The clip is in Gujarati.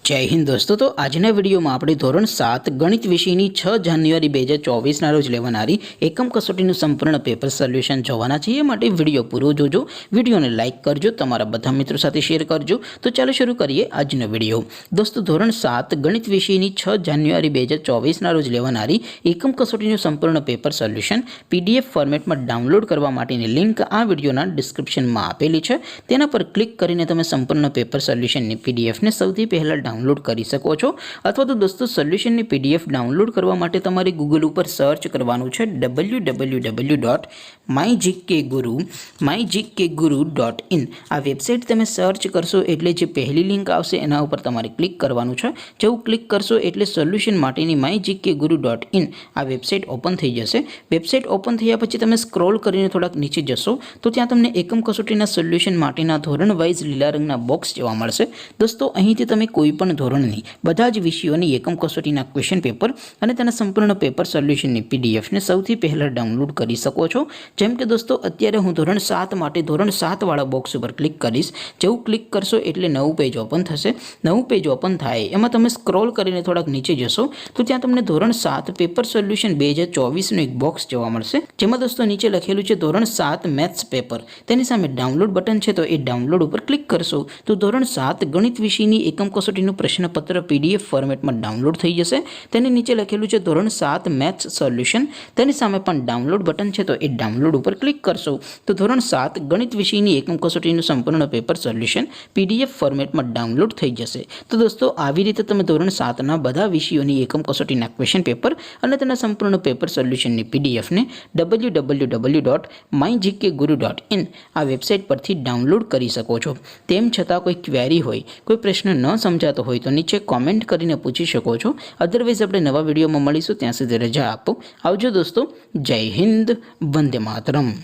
जय हिंद दोस्तों। तो आजना विडियो में આપણે ધોરણ 7 ગણિત વિષયની 6 જાન્યુઆરી 2024 ના રોજ લેવાનારી એકમ કસોટીનું સંપૂર્ણ પેપર સોલ્યુશન જોવાના છે। એ માટે વિડિયો પૂરો જોજો, વિડિયોને લાઈક કરજો, તમારા બધા મિત્રો સાથે શેર કરજો। તો ચાલો શરૂ કરીએ આજનો વિડિયો। દોસ્તો ધોરણ 7 ગણિત વિષયની 6 જાન્યુઆરી 2024 ના રોજ લેવાનારી એકમ કસોટીનું સંપૂર્ણ પેપર સોલ્યુશન પીડીએફ ફોર્મેટમાં ડાઉનલોડ કરવા માટેની લિંક આ વિડિયોના ડિસ્ક્રિપ્શનમાં આપેલી છે। તેના પર ક્લિક કરીને તમે સંપૂર્ણ પેપર સોલ્યુશનની પીડીએફને સૌથી પહેલા डाउनलॉड कर सको छो। अथवा तो दोस्तों सोल्यूशन की पीडीएफ डाउनलॉड करवा माटे तमारे गूगल पर सर्च करवानुं छे www.mygkguru.in। आ वेबसाइट तमे सर्च करशो एटले जे पहली लिंक आवशे एना उपर तमारे क्लिक करवानुं छे। जो क्लिक करशो एटले सोल्यूशन माटेनी mygkguru.in आ वेबसाइट ओपन थई जशे। वेबसाइट ओपन थया पछी तमे स्क्रॉल करीने थोड़ाक नीचे जशो तो त्यां तमने एकम कसोटीना सोल्यूशन माटेना धोरण वाइज लीला रंगना बॉक्स जोवा मळशे। दोस्तों અહીંથી તમે કોઈ પણ ધોરણની બધા જ વિષયોની એકમ કસોટીના ક્વેશ્ચન પેપર અને તેના સંપૂર્ણ પેપર સોલ્યુશનની પીડીએફને સૌથી પહેલા ડાઉનલોડ કરી શકો છો। જેમ કે દોસ્તો અત્યારે હું ધોરણ 7 માટે ધોરણ 7 વાળા બોક્સ ઉપર ક્લિક કરીશ। જેવું ક્લિક કરશો એટલે નવું પેજ ઓપન થશે। નવું પેજ ઓપન થાય એમાં તમે સ્ક્રોલ કરીને થોડાક નીચે જશો તો ત્યાં તમને ધોરણ 7 પેપર સોલ્યુશન 2024 નું એક બોક્સ જોવા મળશે। જેમાં દોસ્તો નીચે લખેલું છે ધોરણ 7 મેથ્સ પેપર। તેની સામે ડાઉનલોડ બટન છે તો એ ડાઉનલોડ ઉપર ક્લિક કરશો તો ધોરણ 7 ગણિત વિષયની એકમ कसोटीનું प्रश्नपत्र पीडीएफ फॉर्मेट में डाउनलॉड थई जशे। तेनी नीचे लखेलुं छे धोरण 7 मैथ्स सोल्यूशन। तेनी सामे पण डाउनलॉड बटन छे तो ए डाउनलॉड पर क्लिक करशो तो धोरण 7 गणित विषयनी एकम कसोटीનું संपूर्ण पेपर सोल्यूशन पीडीएफ फॉर्मेट में डाउनलॉड थई जशे। तो दोस्तों આવી રીતે તમે ધોરણ 7 ના બધા વિષયોની એકમ કસોટીના ક્વેશ્ચન પેપર અને તેના સંપૂર્ણ પેપર સોલ્યુશનની પીડીએફ ને www.mygkguru.in આ વેબસાઇટ પરથી ડાઉનલોડ કરી શકો છો। તેમ છતાં કોઈ ક્વેરી હોય, કોઈ પ્રશ્ન ન समझातो होय तो नीचे कॉमेंट करीने पूछी शको छो। अदरवाइज अपने नवा विडियो में मळीशुं, त्यां सुधी रजा आपो। आवजो दोस्तों। जय हिंद, वंदे मातरम।